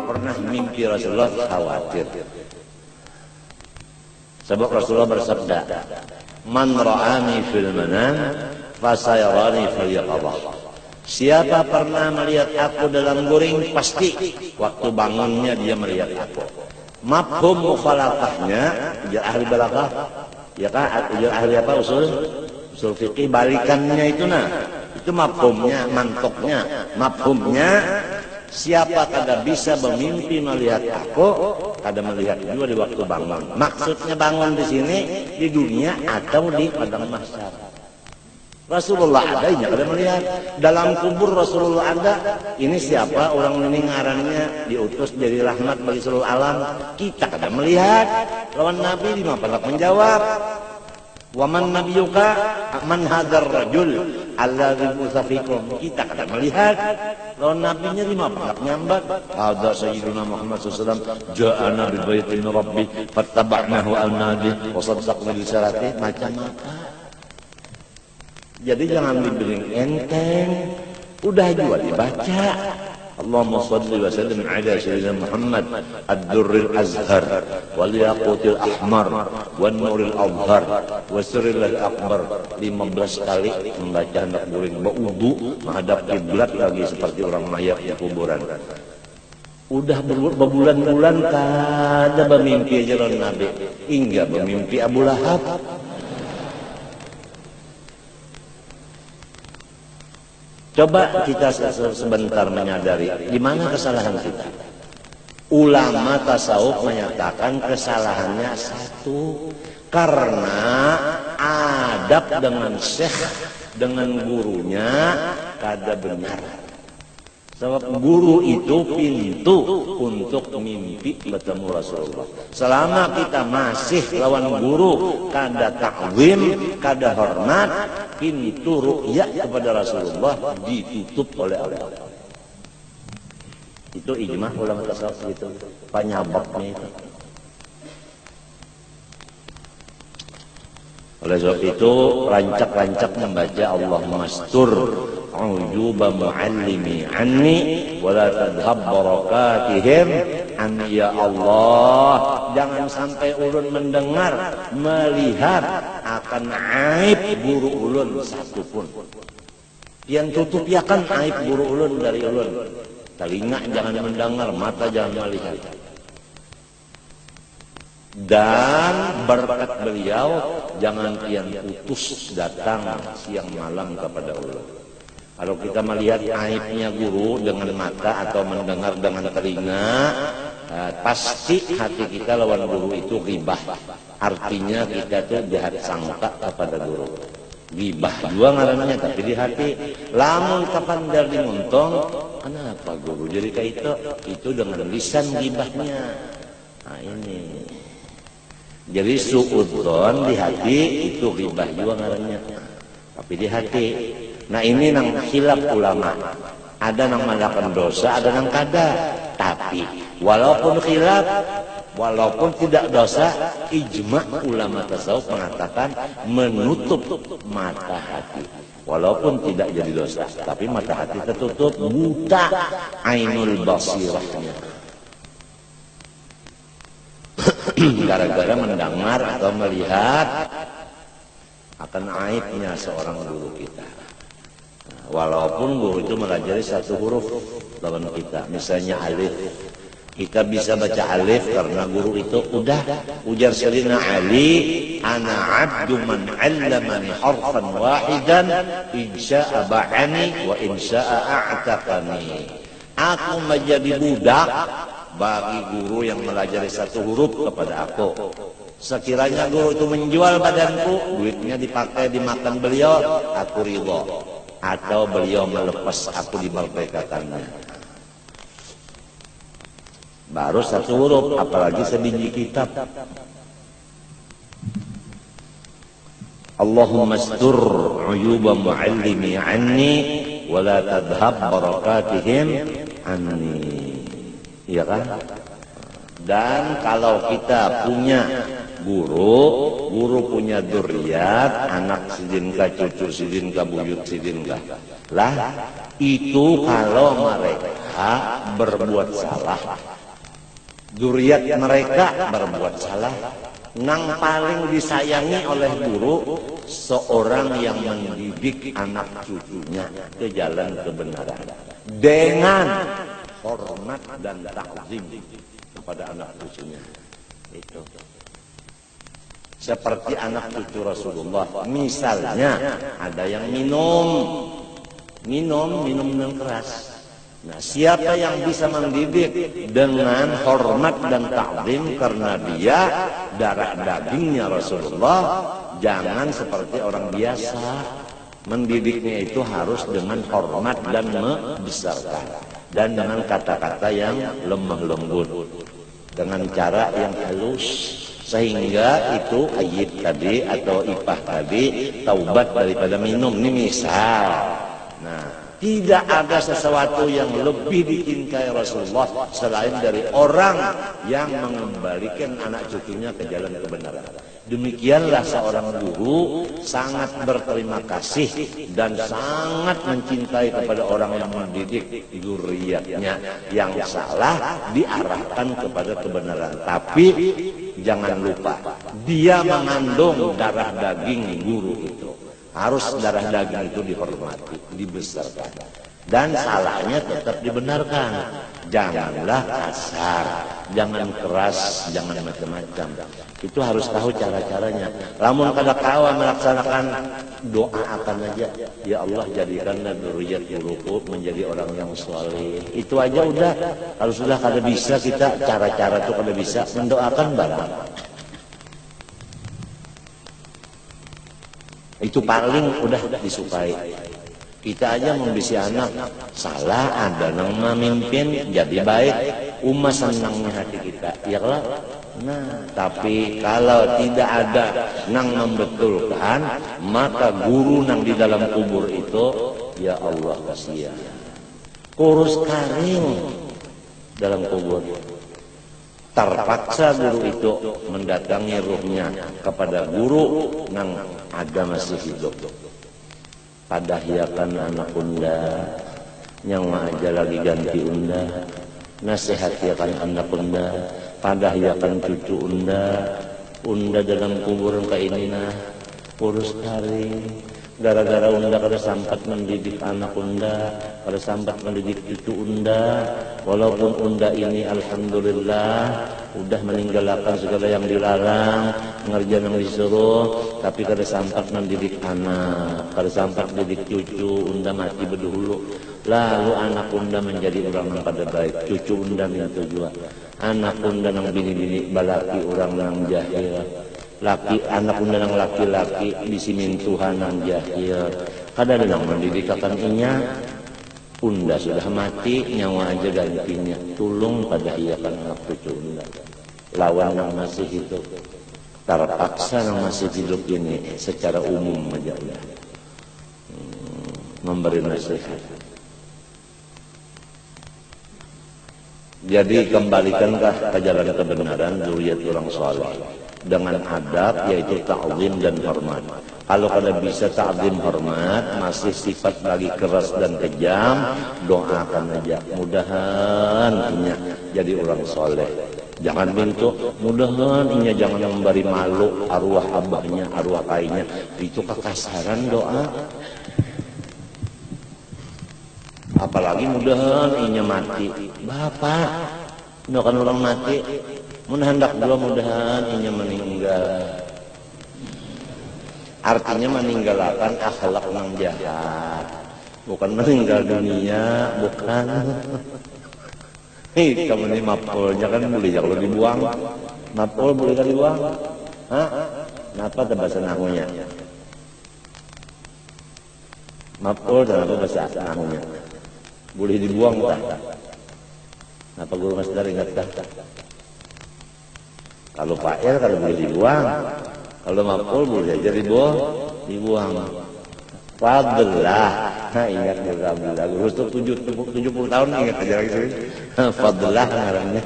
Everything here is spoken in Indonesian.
Pernah mimpi Rasulullah khawatir. Sebab Rasulullah bersabda, "Man ra'ani fil manam fasayarani fil yaqظah." Siapa pernah melihat aku dalam guring, pasti waktu bangunnya dia melihat aku. Mafhum mukhalafahnya, ujar ahli balaghah, ya kan? Ujar ahli apa? Usul fikih, balikannya itu itu mafhumnya, mantoknya, mafhumnya. Siapa kada bisa bermimpi melihat aku, kada melihat juga di waktu bangun. Maksudnya bangun di sini, di dunia atau di padang mahsyar. Rasulullah ada, ini kada melihat. Dalam kubur Rasulullah ada. Ini siapa? Orang ini ngarannya diutus jadi rahmat bagi seluruh alam. Kita kada melihat. Lawan Nabi lima palak menjawab. Waman nabiyuka man hadar rajul alladzi busafikum. Kita kada melihat. Lawan nabinya lima palak nyambat. Hadza sayyiduna Muhammad sallallahu alaihi wasallam ja'ana bi baitin rabbi fattaba'nahu al-nadi wa saddaqna bi syarati, macam-macam. Jadi jangan dibilang enteng, udah juga dibaca. Allahumma shalli wa sallim ala sayyidina Muhammad ad-durril azhar wal yaqutil ahmar wan nuril azhar wasirril akbar. 15 kali membaca hendak guring berwudu menghadap kiblat lagi seperti orang mayat di kuburan. Udah berbulan-bulan kada bermimpi ajaran Nabi, hingga bermimpi Abu Lahab. Coba kita sebentar menyadari di mana kesalahan kita. Ulama tasawuf menyatakan kesalahannya satu, karena adab dengan syekh, dengan gurunya kada benar. Sebab guru itu pintu untuk mimpi bertemu Rasulullah. Selama kita masih lawan guru, kada ta'zim, kada hormat, pintu ru'ya kepada Rasulullah ditutup oleh Allah. Itu ijma ulama tasawuf itu, penyebabnya itu. Oleh sebab itu rancak-rancak membaca Allahumma astur ujuba muallimi anni wa la tadhhab barakatihim anni, ya Allah, jangan sampai ulun mendengar, melihat akan aib guru ulun satupun. Yang tutup ya kan aib guru ulun dari ulun. Telinga jangan mendengar, mata jangan melihat. Dan berkat beliau jangan kian putus datang siang malam kepada ulun. Kalau kita melihat aibnya guru dengan mata atau mendengar dengan telinga, pasti hati kita lawan guru itu ghibah. Artinya kita tuh jahat sangka kepada guru. Ghibah juga ngarannya, tapi di hati. Lamun kapan dari muntong, kenapa guru jadi kayak itu dengan lisan ghibahnya. Nah ini. Jadi suudzon di hati itu ghibah juga ngarannya, tapi di hati. Nah ini nang khilaf ulama. Ada nang melakukan dosa, ada nang kada. Tapi walaupun khilaf, walaupun tidak dosa, ijma ulama tasawuf mengatakan menutup mata hati. Walaupun tidak jadi dosa, tapi mata hati tertutup, buta ainul basirahnya. Gara-gara mendengar atau melihat akan aibnya seorang guru kita. Walaupun guru itu melajari satu huruf lawan kita, misalnya alif, kita bisa baca alif karena guru itu udah ujar Sayyidina Ali, ana abdu man 'allamani harfan wahidan insya'a ba'ani wa insya'a a'taqani. Aku menjadi budak bagi guru yang melajari satu huruf kepada aku. Sekiranya guru itu menjual badanku, duitnya dipakai dimakan beliau, aku ridho. Atau beliau melepas aku dimerdekakannya. Baru satu huruf, apalagi sebiji kitab. Allahumma astur uyuba muallimi anni wa la tadhhab barakatihim anni. Iya kan? Dan kalau kita punya guru punya dzurriyyat, anak sidinka, cucu sidinka, buyut sidinka. Lah, itu kalau mereka berbuat salah, dzurriyyat mereka berbuat salah, nang paling disayangi oleh guru seorang yang mendidik anak cucunya ke jalan kebenaran dengan hormat dan takzim kepada anak cucunya. Itu seperti anak cucu Rasulullah. Misalnya ada yang minum keras. Nah, siapa yang bisa mendidik dengan hormat dan takzim karena dia darah dagingnya Rasulullah, jangan seperti orang biasa. Mendidiknya itu harus dengan hormat dan membesarkan, dan dengan kata-kata yang lemah lembut, dengan cara yang halus, sehingga itu ayat tadi atau ipah tadi taubat daripada minum. Ini misal. Nah, tidak ada sesuatu yang lebih dicintai Rasulullah selain dari orang yang mengembalikan anak cucunya ke jalan kebenaran. Demikianlah seorang guru sangat berterima kasih dan sangat mencintai kepada orang yang mendidik dzurriyyatnya yang salah diarahkan kepada kebenaran. Tapi jangan lupa, dia mengandung darah daging guru itu. Harus darah daging itu dihormati, dibesarkan, dan salahnya tetap dibenarkan. Janganlah kasar, jangan keras, jangan macam-macam. Itu harus tahu cara-caranya. Lamun kada kawa melaksanakan, doakan aja, ya Allah jadikanlah dzurriyyat guruku menjadi orang yang saleh. Itu aja udah. Kalau sudah kada bisa kita cara-cara itu kada bisa, mendoakan barang. Itu paling udah disukai. Kita aja membisi anak salah, ada nang memimpin jadi baik, umat senangnya hati kita, ya lah. Nah, tapi kalau tidak ada nang membetulkan, maka guru nang di dalam kubur itu, ya Allah kasihan, kurus karing dalam kubur. Terpaksa guru itu mendatangi ruhnya kepada guru nang ada masih hidup. Padahyakan anak unda, nyawa aja lagi ganti unda. Nasihatiakan anak unda, padahyakan cucu unda. Unda dalam kuburan kayak ini nah, kurus karing. Gara-gara unda kada sampat mendidik anak unda, kada sampat mendidik cucu unda. Walaupun unda ini alhamdulillah udah meninggalkan segala yang dilarang, ngerjain yang disuruh, tapi kada sampat mendidik anak, kada sampat mendidik cucu. Unda mati berdahulu, lalu anak unda menjadi orang yang pada baik. Cucu unda minta juga, anak unda nang bini-bini balaki orang nang jahil, laki anak unda nang laki-laki disimin Tuhan nang jahil. Kada ada nang mendidikakan inya. Unda sudah mati, nyawa aja gantinya. Tulung pada hiakan anak cucu unda. Lawan yang masih hidup, terpaksa yang masih hidup ini secara umum aja udah memberi nasihat. Jadi kembalikanlah ke jalan kebenaran dzurriyyat orang saleh dengan adab, yaitu ta'zim dan hormat. Kalau kada bisa ta'zim hormat, masih sifat lagi keras dan kejam, doakan aja, mudahan inya jadi orang soleh. Jangan minta, mudahan inya jangan memberi malu arwah abahnya, arwah kainya. Itu kekasaran doa. Apalagi mudahan inya mati. Bapak, doakan orang mati, hendak dua mudahan inya meninggal. Artinya meninggalkan akhlak yang jahat, bukan meninggal dunia, bukan. Hei, kamu ini mapolnya kan boleh kalau dibuang, mapol boleh kan dibuang? Hah? Kenapa bahasa nahunya? Mapol dan apa bahasa nahunya? Boleh dibuang tak? Kenapa guru Mas Dar ingat tak? Kalau Pak R kalau boleh dibuang. Kalau mapol boleh aja dibuang. Fadlah, nah ingat alhamdulillah. Guru itu 70 tahun ingat aja lagi sih. Fadlah ngarannya.